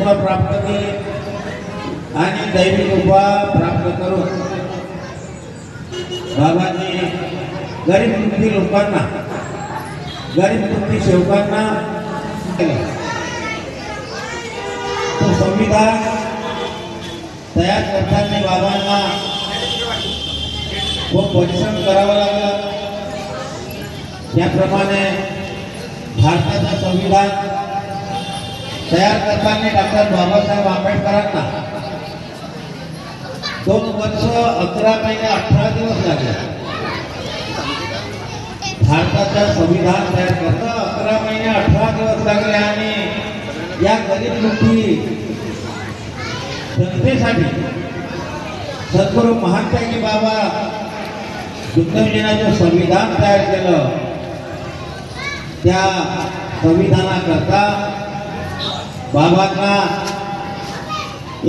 प्रतिमा प्राप्त केली आणि दैवी कृपा प्राप्त करून बाबांनी गरीब दुःखी लोकांना, गरीब दुःखी सेवकांना तो संविधान तयार करताना बाबांना खूप परिश्रम करावा लागला। त्याप्रमाणे भारताचं संविधान तयार करताना डॉक्टर बाबासाहेब आंबेडकरांना 2 वर्ष 11 महिने 18 दिवस लागले। भारताचं संविधान तयार करता 11 महिने 18 दिवस लागले आणि या गरीब दुःखी जनतेसाठी सद्गुरू महात्मा बाबा दुर्दैवाने जो संविधान तयार केलं त्या संविधानाकरता बाबांना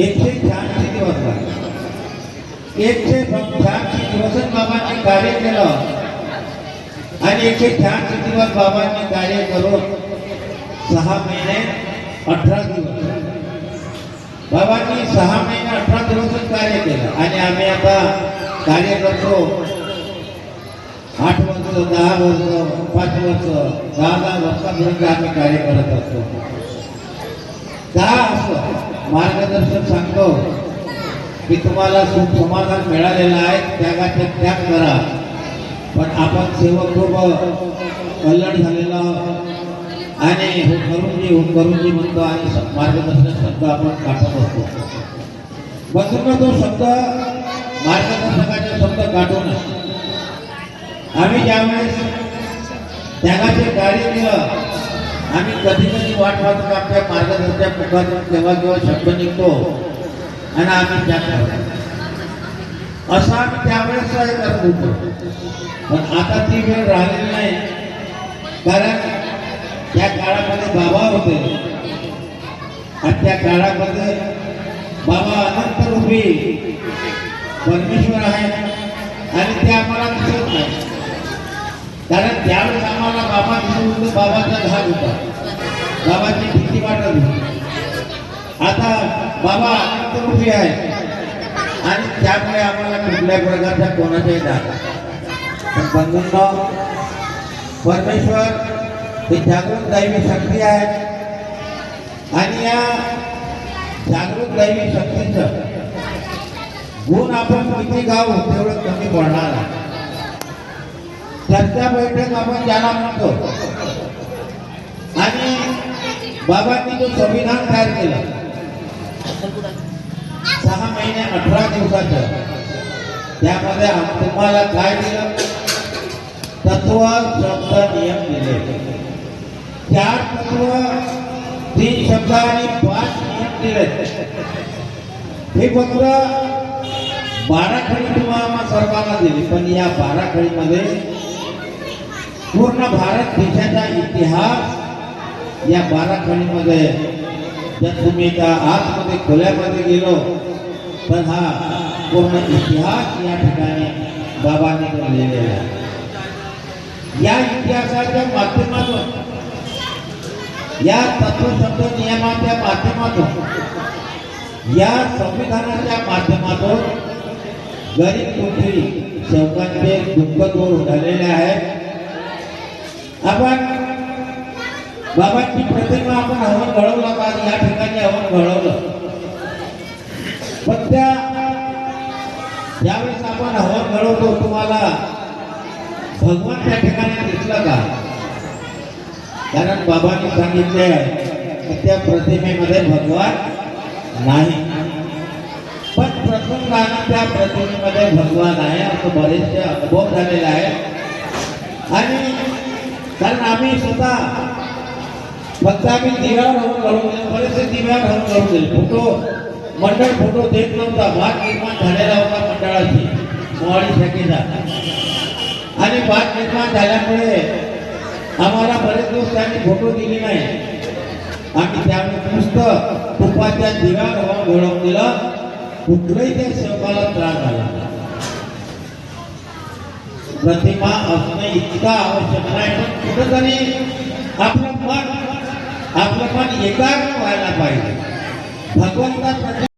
186 दिवस लागले। 186 दिवस बाबांनी कार्य केलं आणि 186 दिवस बाबांनी कार्य करून 6 महिने 18 दिवस बाबांनी 6 महिने 18 दिवस कार्य केलं आणि आम्ही आता कार्य करतो 8 वर्ष 10 वर्ष 5 वर्ष 10 वर्षापर्यंत आम्ही कार्य करत असतो। का असं मार्गदर्शन सांगतो की तुम्हाला सुख समाधान मिळालेलं आहे, त्यागाचे त्याग करा, पण आपण सेवक खूप कल्लड झालेला आणि हो करूनजी म्हणतो आणि मार्गदर्शन शब्द आपण काढत असतो। बसून तो शब्द मार्गदर्शकाचे शब्द काढून आम्ही ज्यावेळेस त्यागाचे कार्य केलं आम्ही कधी वाट पाहतो आपल्या मार्गदर्शक मुखातून केव्हा शब्द निघतो आणि आम्ही त्याग करतो असं आम्ही त्यावेळेस करत होतो। पण आता ती वेळ राहिलेली नाही, कारण त्या काळामध्ये बाबा होते आणि त्या काळामध्ये बाबा अनंत रूपी परमेश्वर आहे आणि ते आम्हाला दिसत नाही, कारण त्यावेळेस आम्हाला बाबा दिसत होते, बाबाचा धाक होता, बाबाची भीती वाटत होती। आता बाबा अनंत रूपी आहे आणि त्यामुळे आम्हाला कुठल्याही प्रकारच्या कोणाचाही धाक। पण बंधूंनो, परमेश्वर ही जागृत दैवी शक्ती आहे आणि या जागृत दैवी शक्तीचं गुण आपण किती गाव तेवढं कमी पडणार आहे। चर्चा बैठक आपण ज्याला म्हणतो आणि बाबांनी जो संविधान तयार केलं 6 महिने 18 दिवसाचं, त्यामध्ये तुम्हाला काय दिलं? तत्व, शब्द, नियम दिले। 4 तत्व 3 शब्द आणि 5 नियम दिले। हे पत्र 12 खडी तुम्हाला सर्वांना दिली, पण या 12 खडीमध्ये पूर्ण भारत देशाचा इतिहास या 12 खडीमध्ये जर तुम्ही त्या आतमध्ये खोल्यामध्ये गेलो तर हा पूर्ण इतिहास या ठिकाणी बाबांनी लिहिलेला आहे। या इतिहासाच्या माध्यमातून, या तत्वशब्द नियमाच्या माध्यमातून, या संविधानाच्या माध्यमातून गरीब दुःखी सेवकांचे दुःख दूर झालेले आहेत। आपण बाबांची प्रतिमा आपण हवन घडवला का? या ठिकाणी हवन घडवलं, पण ज्यावेळेस आपण हवन घडवतो तुम्हाला भगवान त्या ठिकाणी दिसला का? कारण बाबांनी सांगितले की त्या प्रतिमेमध्ये भगवान नाही, पण प्रथम त्या प्रतिमेमध्ये भगवान आहे असं बरेचसे अनुभव झालेले आहे। आणि कारण आम्ही स्वतः फक्त आम्ही दिव्यावर हवन घडवून दिले, बरेचसे दिव्यावर हवन घडवून दिले। मंडळ फोटो देत नव्हता, वाद निर्माण झालेला होता मंडळाची मोवाडी शाखेचा, आणि वाद निर्माण झाल्यामुळे आम्हाला बरेच दिवस त्यांनी फोटो दिले नाही। आम्ही त्यावेळेस नुसतं तुपाच्या दिव्यावर हवन घडवून दिलं, कुठलाही त्या सेवकाला त्रास झाला। प्रतिमा असणे इतका आवश्यक नाही, पण कुठेतरी आपलं मन एकाग्र व्हायला पाहिजे। भगवंता